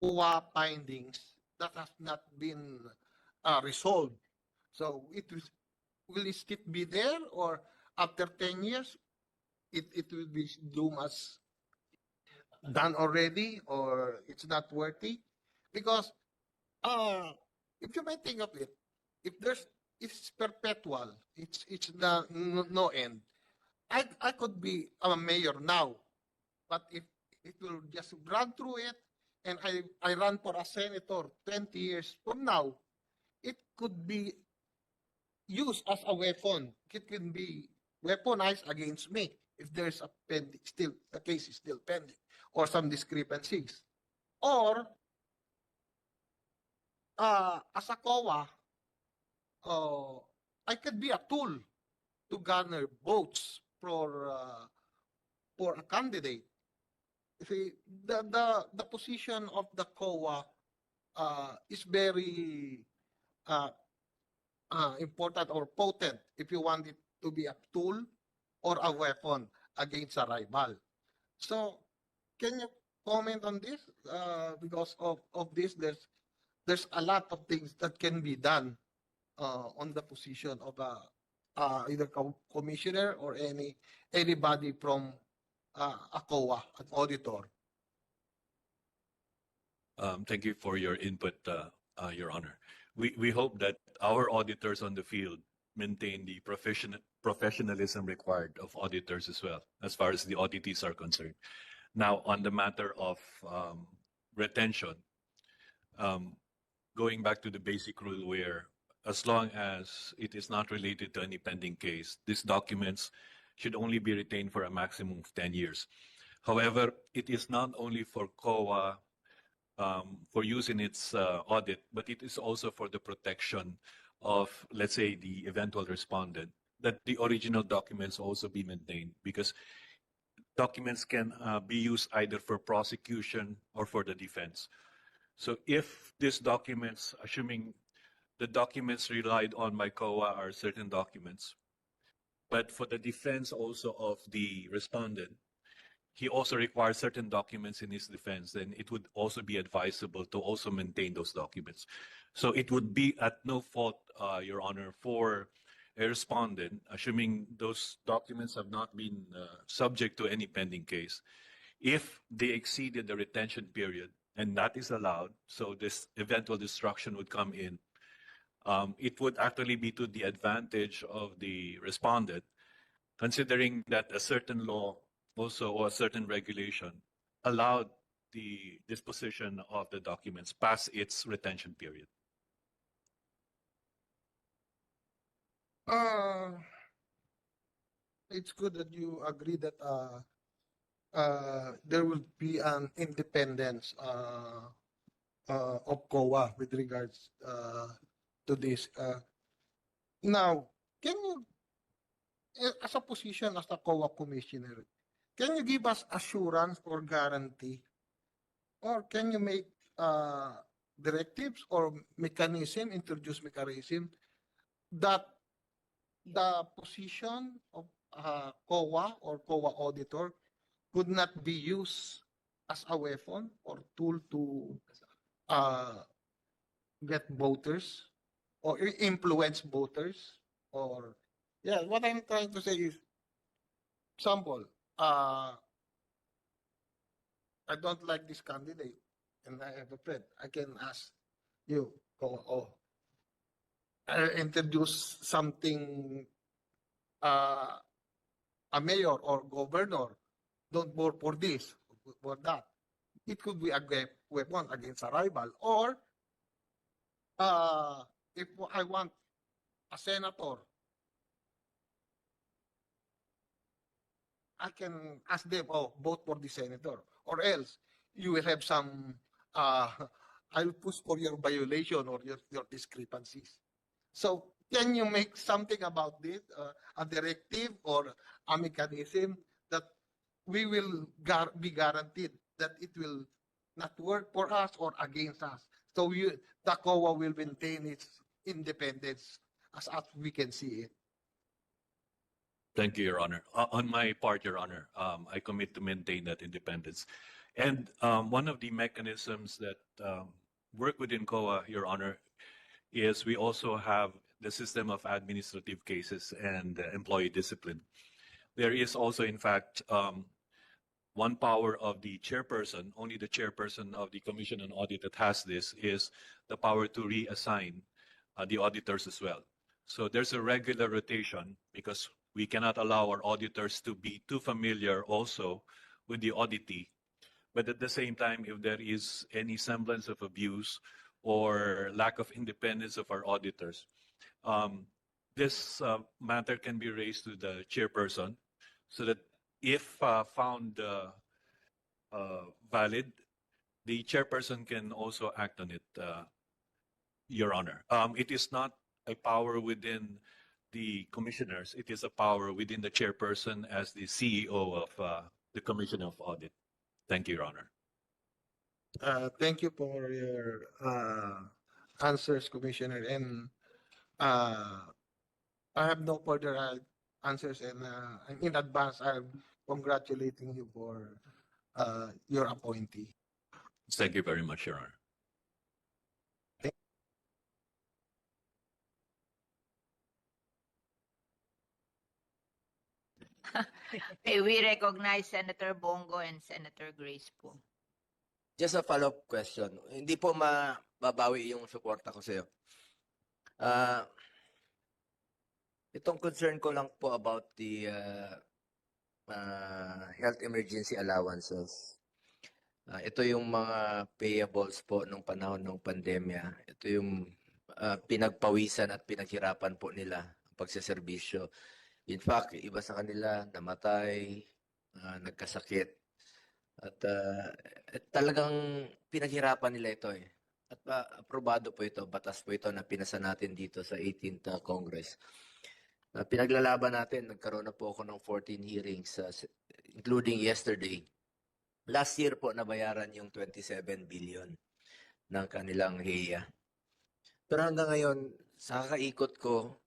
COA findings that has not been resolved. So will it still be there, or after 10 years, it will be doomed as done already, or it's not worthy? Because if you might think of it, if it's perpetual, it's the no end. I could be a mayor now, but if it will just run through it, and I run for a senator 20 years from now, it could be used as a weapon. It can be weaponized against me if there's a pending, still the case is still pending, or some discrepancies. Or as a COA, I could be a tool to garner votes for a candidate. See, the position of the COA is very uh, important or potent if you want it to be a tool or a weapon against a rival. So, can you comment on this? Because of this, there's a lot of things that can be done on the position of either commissioner or anybody from a COA, an auditor. Thank you for your input, Your Honor. We hope that our auditors on the field maintain the professionalism required of auditors as well, as far as the auditees are concerned. Now, on the matter of retention, going back to the basic rule where as long as it is not related to any pending case, these documents should only be retained for a maximum of 10 years. However, it is not only for COA for use in its audit, but it is also for the protection of, let's say, the eventual respondent, that the original documents also be maintained, because documents can be used either for prosecution or for the defense. So if these documents, assuming the documents relied on by COA are certain documents, but for the defense also of the respondent, he also requires certain documents in his defense, then it would also be advisable to also maintain those documents. So it would be at no fault, Your Honor, for a respondent, assuming those documents have not been subject to any pending case, if they exceeded the retention period, and that is allowed, so this eventual destruction would come in, it would actually be to the advantage of the respondent, considering that a certain law also or a certain regulation allowed the disposition of the documents past its retention period. It's good that you agree that there will be an independence of COA with regards to this. Now, can you, as a position as the COA commissioner, can you give us assurance or guarantee, or can you make directives or introduce mechanism that the position of COA or COA auditor could not be used as a weapon or tool to get voters or influence voters? Or, yeah, what I'm trying to say is, example, I don't like this candidate and I have a friend. I can ask you, introduce something, a mayor or governor, don't vote for this, for that. It could be a weapon against a rival. Or if I want a senator, I can ask them, vote for the senator. Or else, you will have some, I'll push for your violation or your discrepancies. So, can you make something about this, a directive or a mechanism that we will be guaranteed that it will not work for us or against us? So the COA will maintain its independence as we can see it. Thank you, Your Honor. On my part, Your Honor, I commit to maintain that independence. And one of the mechanisms that work within COA, Your Honor, is we also have the system of administrative cases and employee discipline. There is also, in fact, one power of the chairperson, only the chairperson of the Commission on Audit that has this, is the power to reassign the auditors as well. So there's a regular rotation because we cannot allow our auditors to be too familiar also with the auditee. But at the same time, if there is any semblance of abuse or lack of independence of our auditors, this matter can be raised to the chairperson so that if found valid, the chairperson can also act on it, Your Honor. It is not a power within the commissioners. It is a power within the chairperson as the CEO of the Commission of Audit. Thank you, Your Honor. Thank you for your answers, Commissioner. And I have no further answers. And in advance, I'm congratulating you for your appointee. Thank you very much, Your Honor. Okay, we recognize Senator Bongo and Senator Grace po. Just a follow-up question. Hindi po mababawi yung suporta ko sa iyo. Itong concern ko lang po about the health emergency allowances. Ito yung mga payables po nung panahon ng pandemya. Ito yung pinagpawisan at pinaghirapan po nila ang pagseserbisyo. In fact, iba sa kanila namatay, nagkasakit. At talagang pinaghirapan nila ito eh. At aprobado po ito, batas po ito na pinasa natin dito sa 18th Congress. Pinaglalaban natin, nagkaroon na po ako ng 14 hearings, including yesterday. Last year po nabayaran yung 27 billion ng kanilang HEA. Pero hanggang ngayon, sa kakaikot ko,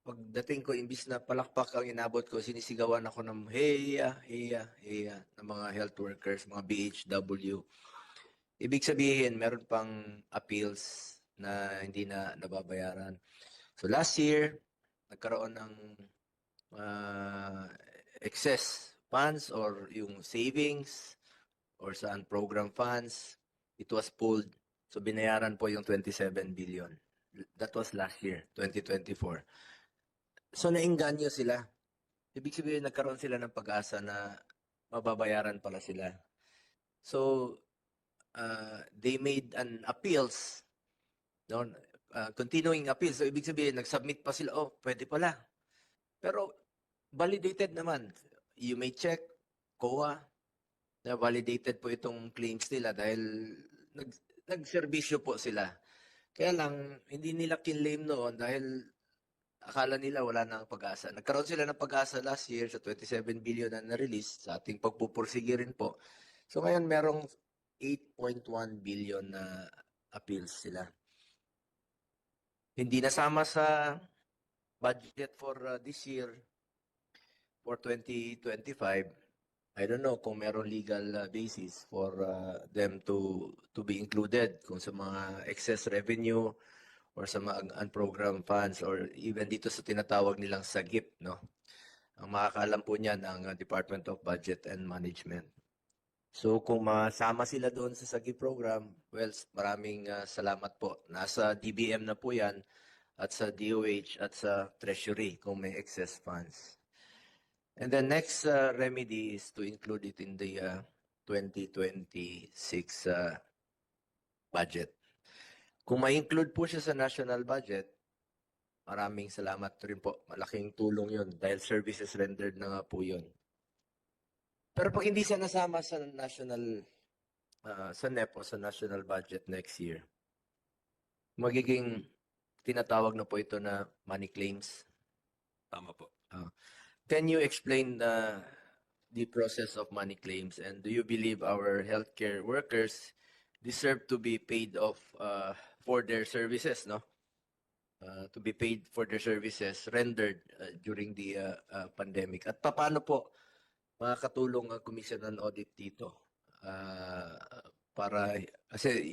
pagdating ko, imbis na palakpak ang inabot ko, sinisigawan ako ng HEA ng mga health workers, mga BHW. Ibig sabihin, meron pang appeals na hindi na nababayaran. So last year, nagkaroon ng excess funds or yung savings or sa unprogrammed funds. It was pulled. So binayaran po yung 27 billion. That was last year, 2024. So nainganyo sila. Ibig sabihin nagkaroon sila ng pag-asa na mababayaran pala sila. So they made an appeals, no? Continuing appeals. So ibig sabihin nag-submit pa sila, oh, pwede pala. Pero validated naman. You may check COA na validated po itong claims nila dahil nagserbisyo po sila. Kaya lang hindi nila kinlaim noon dahil akala nila wala nang pag-asa. Nagkaroon sila ng pag-asa last year sa 27 billion na na-release sa ating pagpupursige rin po. So ngayon merong 8.1 billion na appeals sila. Hindi nasama sa budget for this year for 2025. I don't know kung meron legal basis for them to be included kung sa mga excess revenue or sa mga unprogrammed funds or even dito sa tinatawag nilang SAGIP, no? Ang makakaalam po niyan ang Department of Budget and Management. So kung masama sila doon sa SAGIP program, well, maraming salamat po. Nasa DBM na po yan at sa DOH at sa Treasury kung may excess funds. And the next remedy is to include it in the 2026 budget. Kung ma-include po siya sa national budget, maraming salamat rin po. Malaking tulong yun dahil services rendered na nga po yun. Pero pag hindi siya nasama sa national, sa NEP o sa national budget next year, magiging tinatawag na po ito na money claims. Tama po. Can you explain the process of money claims and do you believe our healthcare workers deserve to be paid off for their services, no? To be paid for their services rendered during the pandemic. At paano po makakatulong ang Commission on Audit dito? para kasi